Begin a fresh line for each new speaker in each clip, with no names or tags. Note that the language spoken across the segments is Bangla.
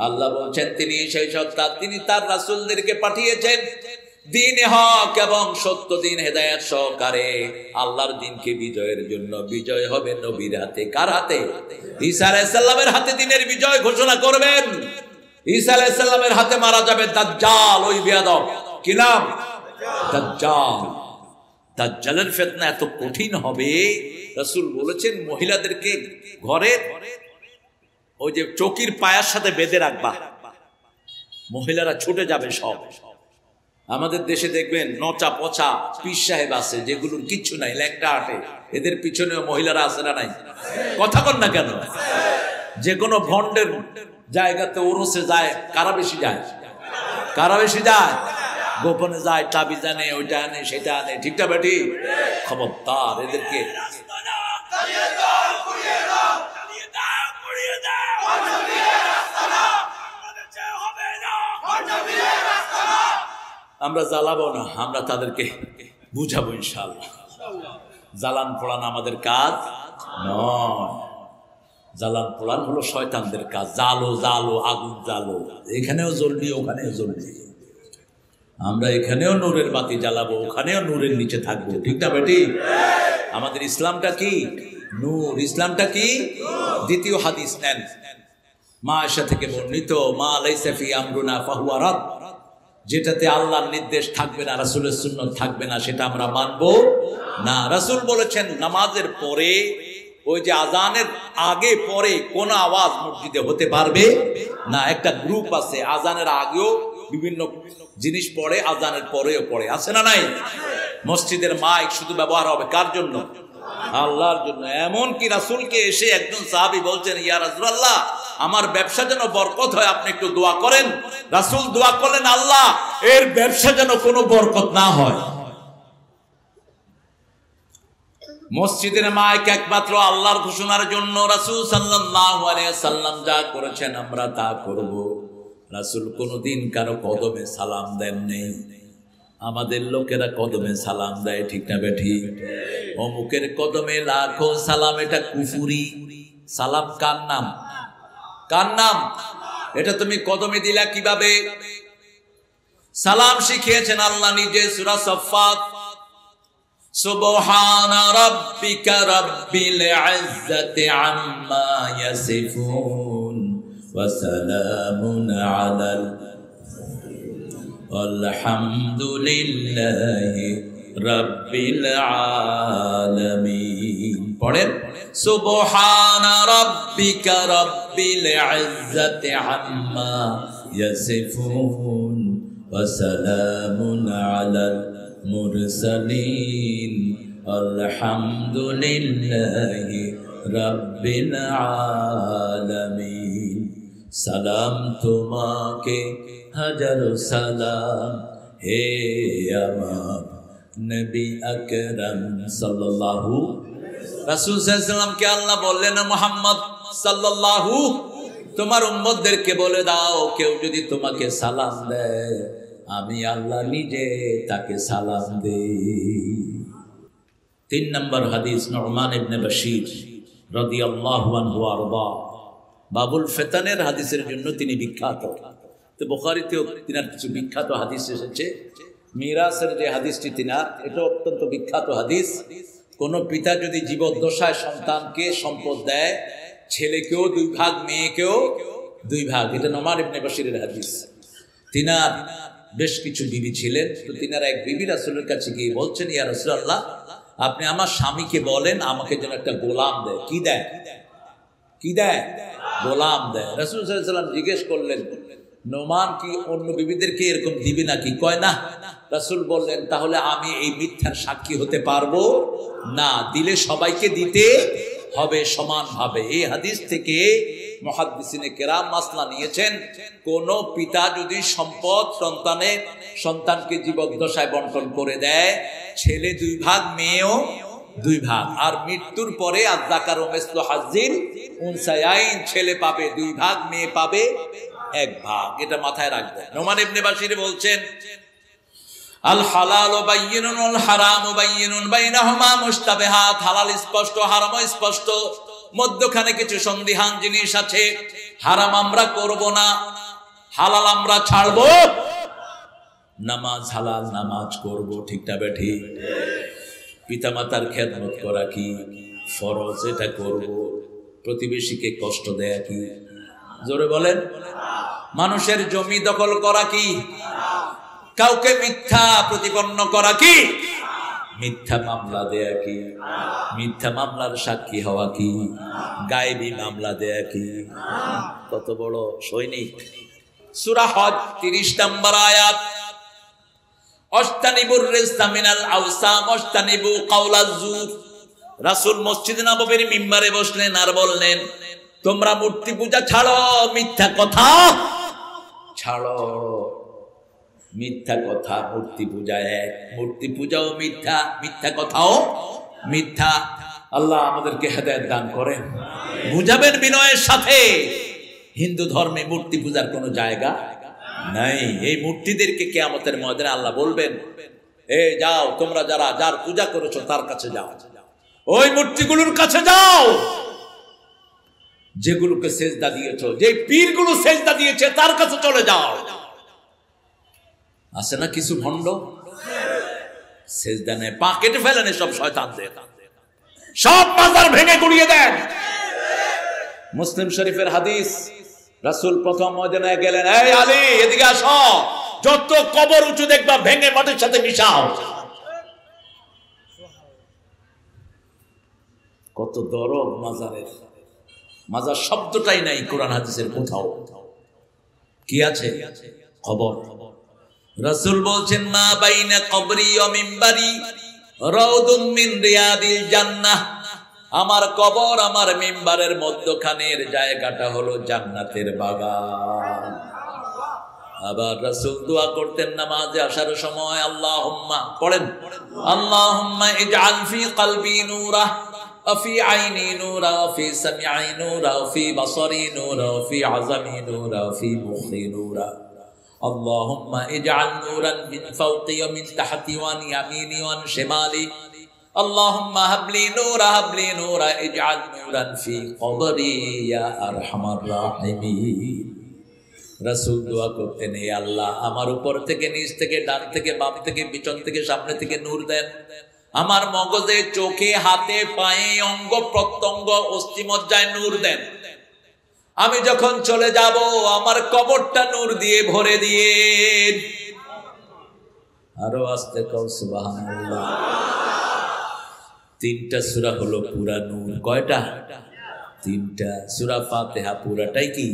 আল্লাহ বলছেন তিনি সেই সত্তা, তিনি তার রাসূলদেরকে পাঠিয়েছেন দ্বীন হক এবং সত্য দিন হেদায়েত সহকারে আল্লাহর দ্বীনকে বিজয়ের জন্য। বিজয় হবে নবীর হাতে। কার হাতে? ঈসা আলাইহিস সালামের হাতে দ্বীনের বিজয় ঘোষণা করবেন। ঈসা আলাইহিস সালামের হাতে মারা যাবে দাজ্জাল, ওই বেয়াদব। কি নাম? দাজ্জাল। দাজ্জালের ফিতনা এত কঠিন হবে, রাসূল বলেছেন মহিলাদেরকে ঘরের ওই যে চৌকির পায়ার সাথে বেঁধে রাখবা, মহিলারা ছুটে যাবে সব। আমাদের দেশে দেখবেন নচা পচা পীর সাহেব আছে যেগুলোর কিচ্ছু নাই, ল্যাংটা আটে, এদের পিছনে মহিলারা আছে না নাই? কথা বল না কেন? যে কোনো ভন্ডের জায়গাতে ওরসে যায়, কারা বেশি যায়? কারা বেশি যায়? গোপনে যায়, চাবি জানে, ওইটা আনে, সেটা আনে, ঠিকটা বেটি? খবরদার এদেরকে। আমরা জ্বালাবো না, আমরা তাদেরকে বুঝাবো ইনশাআল্লাহ। জ্বালান পোড়ান আমাদের কাজ নয়, জ্বালান পোড়ান হলো শয়তানদের কাজ। জালো জালো, আগুন জালো, এখানেও জ্বলবি ওখানেও জ্বলবি। আমরা এখানেও নূরের বাতি জ্বালাবো, ওখানেও নূরের নিচে থাকবো, ঠিক না বেটি? আমাদের ইসলামটা কি? নূর। ইসলামটা কি? দ্বিতীয় হাদিস নেন, মা আয়েশা থেকে বর্ণিত, মা লাইসা ফি আমরুনা ফাহুয়া রাদ, যেটাতে আল্লাহর নির্দেশ থাকবে না, রাসূলের সুন্নাত থাকবে না, সেটা আমরা মানবো না। রাসূল বলেছেন নামাজের পরে, ওই যে আজানের আগে পরে কোন আওয়াজ মসজিদে হতে পারবে না। একটা গ্রুপ আছে আজানের আগেও বিভিন্ন জিনিস পড়ে, আজানের পরেও পড়ে, আছে না নাই? মসজিদের মাইক শুধু ব্যবহার হবে কার জন্য? আল্লাহর জন্য। এমন কি রাসূলকে এসে একজন সাহাবী বলছেন, ইয়া রাসূলুল্লাহ আমার ব্যবসা যেন বরকত হয়, আপনি একটু দোয়া করেন। রাসূল দোয়া করলেন, আল্লাহ এর ব্যবসা যেন কোনো বরকত না হয়। মসজিদের মাইক একমাত্র আল্লাহর ঘোষণার জন্য। রাসূল সাল্লাল্লাহু আলাইহি সাল্লাম যা করেছেন আমরা তা করব। রাসূল কোনদিন কারো কদমে সালাম দেন নেই। আমাদের লোকেরা কদমে সালাম দেয়, ঠিক না বেঠি? অমুকের কদমে লাখো সালাম, এটা কুফুরি। সালাম কার নাম? কার নাম? এটা তুমি কদমে দিলা কিভাবে? সালাম শিখিয়েছেন আল্লাহ নিজে, সূরা সাফফাত, সুবহানা রাব্বিকা রাব্বিল ইজ্জাতি আম্মা ইয়াসিফুন ওয়া সালামুন আলাল আলহামদুলিল্লাহি রাব্বিল আলামিন। পড়েন, সুবহানা রাব্বিকা রাব্বিল ইজ্জাতি আম্মা ইয়াসিফুন ওয়া সালামুন আলাল মুরসালিন আলহামদুলিল্লাহি রাব্বিল আলামিন। সালাম তোমাকে হাজারো সালাম, হে আমার নবী আকরাম সাল্লাল্লাহু। রাসূল সাল্লাল্লাহু আলাইহি সাল্লামকে আল্লাহ বললেন, মুহাম্মদ সাল্লাল্লাহু তোমার উম্মতদেরকে বলে দাও, কেউ যদি তোমাকে সালাম দেয় আমি আল্লাহ নিজে তাকে সালাম দেই। 3 নম্বর হাদিস, নু'মান ইবনে বাশীর রাদিয়াল্লাহু আনহু আরদা, বাবুল ফিতানের হাদিসের জন্য তিনি বিখ্যাত। তো বুখারীতেও তিনার কিছু বিখ্যাত হাদিস এসেছে। মিরাসের যে হাদিসটি তিনার, এটা অত্যন্ত বিখ্যাত হাদিস। কোন পিতা যদি জীবদ্দশায় সন্তানকে সম্পদ দেয়, ছেলেকেও 2 ভাগ, মেয়েকেও 2 ভাগ, এটা নু'মান ইবনে বাশীরের হাদিস। তিনার বেশ কিছু বিবি ছিলেন। তো তিনার এক বিবি রাসূলের কাছে গিয়ে বলছেন, ইয়া রাসূলুল্লাহ আপনি আমার স্বামীকে বলেন আমাকে যেন একটা গোলাম দেয়। কি দেয়? কি দেয়? গোলাম দেয়। রাসূল সাল্লাল্লাহু আলাইহি ওয়াসাল্লাম জিজ্ঞেস করলেন, নোমান কি অন্য বিবিদেরকে এরকম দিবে নাকি? কয় না। রাসূল বললেন, তাহলে আমি এই মিথ্যার সাক্ষী হতে পারবো না, দিলে সবাইকে দিতে হবে সমানভাবে। এই হাদিস থেকে মুহাদ্দিসিনে কেরাম মাসলা নিয়েছেন, কোন পিতা যদি সম্পদ সন্তানকে জীবদ্দশায় বন্টন করে দেয়, ছেলে 2 ভাগ, মেয়েও 2 ভাগ, আর মৃত্যুর পরে আয-যাকারু মিসলু হাজ্জিল উনসায়াইন, ছেলে পাবে 2 ভাগ, মেয়ে পাবে 1 ভাগ। এটা মাথায় রাখবেন। নু'মান ইবনে বাশীর বলছেন, আল হালালু বায়্যিনুন ওয়াল হারামু বায়্যিনুন বাইনাহুমা মুশতাবিহাত, হালাল স্পষ্ট, হারাম স্পষ্ট, মধ্যখানে কিছু সন্দিহান জিনিস আছে। হারাম আমরা করব না, হালাল আমরা ছাড়বো। নামাজ হালাল, নামাজ করব, ঠিক না বেঠিক? পিতামাতার খেদমত করা কি ফরজ, এটা করব। প্রতিবেশীকে কষ্ট দেয়া কি? জোরে বলেন। মানুষের জমি দখল করা কি? কাউকে মিথ্যা প্রতিপন্ন করা কি? মিথ্যা মামলা দেয়া কি? মিথ্যা মামলার সাক্ষী হওয়া কি? গায়েবী মামলা দেয়া কি? কত বড় সৈনিক। সূরা হজ 30 নম্বর আয়াত, অস্তানিবুর রিজতা মিনাল আওসাম অস্তানিবু কাওলাজ জুর। রাসূল মসজিদে নববীর মিম্বারে বসলেন আর বললেন, তোমরা মূর্তি পূজা ছাড়ো, মিথ্যা কথা ছাড়ো। মিথ্যা কথা, মূর্তি পূজা এক, মূর্তি পূজাও মিথ্যা, মিথ্যা কথাও মিথ্যা। আল্লাহ আমাদেরকে হেদায়েত দান করেন, বুঝাবেন বিনয়ের সাথে। হিন্দু ধর্মে মূর্তি পূজার কোনো জায়গা নাই। এই মূর্তিদেরকে কিয়ামতের ময়দানে আল্লাহ বলবেন, এই যাও, তোমরা যারা যার পূজা করেছো তার কাছে যাও, ওই মূর্তিগুলোর কাছে যাও, যেগুলোকে সেজদা দিয়েছো, যে পীরগুলো সেজদা দিয়েছে তার কাছে চলে যাও। আছে না কিছু ভণ্ড, সেজদা নেয়, পা কেটে ফেলেন সব শয়তানদের, সব মাজার ভেঙে গুড়িয়ে দেন। মুসলিম শরীফের হাদিস, রাসূল প্রথম ময়দানে গেলেন, এই আলী এদিকে আসো, যত কবর উঁচু দেখবা ভেঙে মাটির সাথে মিশাও। কত দরদ মাজারের, মাজার শব্দটাই নাই কোরআন হাদিসের কোথাও। কি আছে? কবর। রাসূল বলছেন, মা বাইনা কবরি ওয়া মিম্বারি রাউদুম মিন রিয়াদিল জান্নাহ। আমার কবর আমার মিম্বারের মধ্যখানের জায়গাটা হলো জান্নাতের বাগান। আবার রাসূল দোয়া করতেন নামাজে আসার সময়, আল্লাহুম্মা পড়েন, আল্লাহুম্মা ইজআল ফি কলবি নূরা ওয়া ফি আইনি নূরা ওয়া ফি সামঈ নূরা ওয়া ফি বাসারি নূরা ওয়া ফি আযামি নূরা ওয়া ফি মুখি নূরা। আল্লাহুম্মা ইজআল নূরান মিন ফাওকি ওয়া মিন তাহতি ওয়া আন ইয়ামিনি ওয়া আন শিমালি। আল্লাহুম্মা হাবলি নূরা হাবলি নূরা ইজআল নূরান ফি কবরি ইয়া আরহামার রাহিমিন। রাসূল দোয়া করতেন, হে আল্লাহ আমার উপর থেকে, নিচ থেকে, ডান থেকে, বাম থেকে, পিছন থেকে, সামনে থেকে নূর দেন। আমার মগজে, চোখে, হাতে, পায়ে, অঙ্গ প্রত্যঙ্গ, অস্থিমজ্জায় নূর দেন। আমি যখন চলে যাব আমার কবরটা নূর দিয়ে ভরে দিয়ে। আরো আস্তে কও সুবহানাল্লাহ। তিনটা সূরা হলো পুরা নূর। কয়টা? তিনটা। সূরা ফাতিহা পুরাটাই কি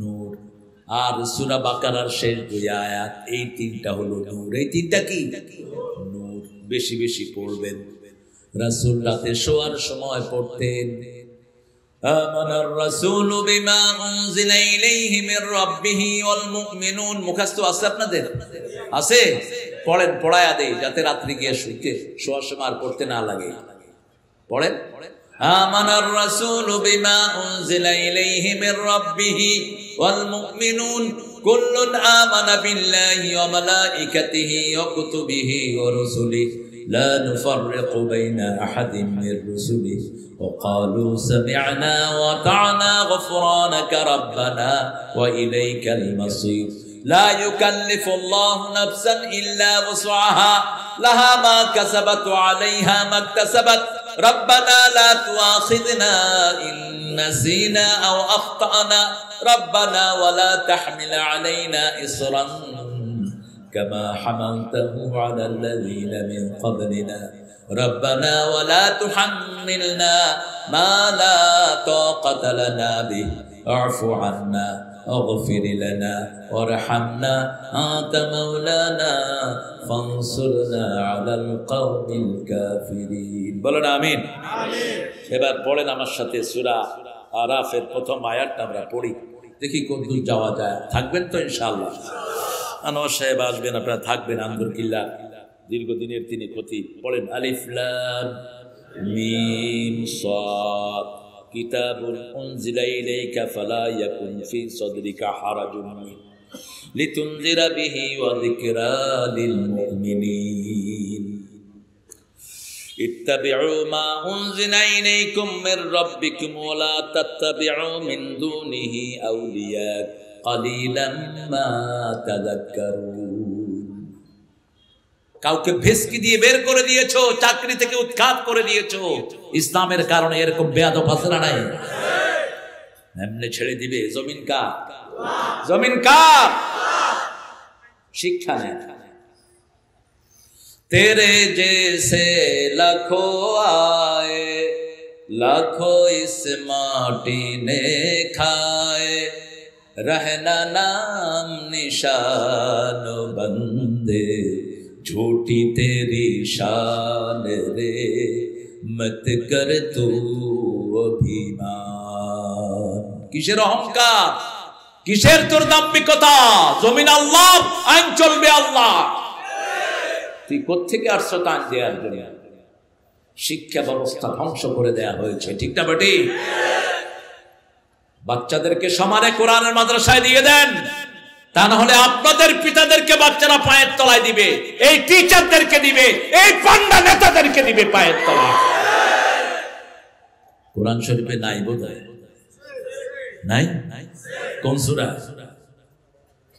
নূর, আর সূরা বাকারার শেষ 2 আয়াত, এই তিনটা হলো নূর। এই তিনটা কি নূর। বেশি বেশি পড়বেন। রাসূল রাতে শোয়ার সময় পড়তেন, আমানার রাসূলু বিমা উনজিলা ইলাইহি মির রাব্বিহি ওয়াল মুমিনুন। মুখস্থ আছে আপনাদের? আছে? পড়েন, পড়ায়া দেই যাতে রাত্রি গিয়ে শুইতে শোয়ার সময় আর পড়তে না লাগে। পড়েন, আমানার রাসূলু বিমা উনজিলা ইলাইহি মির রাব্বিহি ওয়াল মুমিনুন কুল্লুন আমানা বিল্লাহি ওয়া মালাইকাতিহি ওয়া কুতুবিহি ওয়া রুসুলিহি লা নুফাররিকু বাইনা আহাদিন মির রুসুলিহি ওয়া ক্বালু সামি'না ওয়া আতা'না গফরানাকা রাব্বানা ওয়া ইলাইকাল মাসীর। لا يكلف الله نفسا إلا وسعها لها ما كسبت وعليها ما اكتسبت ربنا لا تؤاخذنا إن نسينا أو أخطأنا ربنا ولا تحمل علينا إصرا كما حملته على الذين من قبلنا ربنا ولا تحملنا ما لا طاقة لنا به واعف عنا اغفر لنا وارحمنا أنت مولانا فانصرنا على القوم الكافرين। বলেন আমিন। এবার পড়েন আমার সাথে সূরা আরাফের প্রথম আয়াতটা আমরা পড়ি, দেখি কতদূর যাওয়া যায়। থাকবেন তো ইনশাআল্লাহ? আনোয়ার সাহেব আসবেন, আপনারা থাকবেন। আলহামদুলিল্লাহ, দীর্ঘদিনের তিনি ক্ষতি। পড়েন, আলিফ লাম মিম সাদ কিতাবুন উনজিলা ইলাইকা ফালা ইয়াকুন ফি সাদরিকা হারাজুন মিন লিতুনজিরা বিহি ওয়া যিকরা লিল মুমিনিন। ইত্তাবিউ মা উনজিলা ইলাইকুম মির রাব্বিকুম ওয়া লা তাত্তাবিউ মিন দুনিহি আউলিয়া কালিলাম মা তাযাক্কারুন। কাউকে ভেস্কি দিয়ে বের করে দিয়েছো, চাকরি থেকে উৎখাত করে দিয়েছো, ইসলামের কারণে এরকম বেয়াদব আছে না নাই? এমনি ছেড়ে দিবে? জমিন কার? জমিন কার? শিক্ষা নেন। तेरे जैसे लाखों आए, लाखों इस माटी ने खाए, रहना नाम निशान बंदे, झूठी तेरी शान रे, मत कर तू अभिमान। किसेर अहंकार, किसेर তোর দাম্ভিকতা? জমিন আল্লাহ, আইন চলবে আল্লাহ। তুই কোত্থেকে আসছো তা দেওয়ার জন্য? শিক্ষা ব্যবস্থা ধ্বংস করে দেয়া হয়েছে, ঠিক না বেটি? বাচ্চাদেরকে সমানে কোরআনের মাদ্রাসায় দিয়ে দেন, তা না হলে আপনাদের পিতাদেরকে বাচ্চারা পায়ের তলায় দিবে, এই টিচারদেরকে দিবে, এই পান্ডা নেতাদেরকে দিবে পায়ের তলায়। কোরআন শরীফে নাই বোধহয়, নাই? কোন সূরা?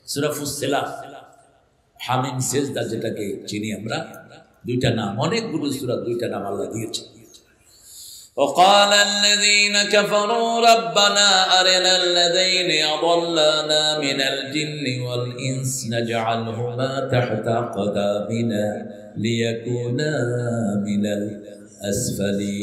সূরা ফুসসিলাত, হামিম, সেজদা যেটাকে চিনি আমরা, দুইটা নাম, অনেকগুলো সূরা দুইটা নাম আল্লাহ দিয়েছে। وقال الذين كفروا ربنا أرنا الذين أضلنا من الجن والإنس نجعلهما تحت أقدامنا ليكونا من الأسفلين।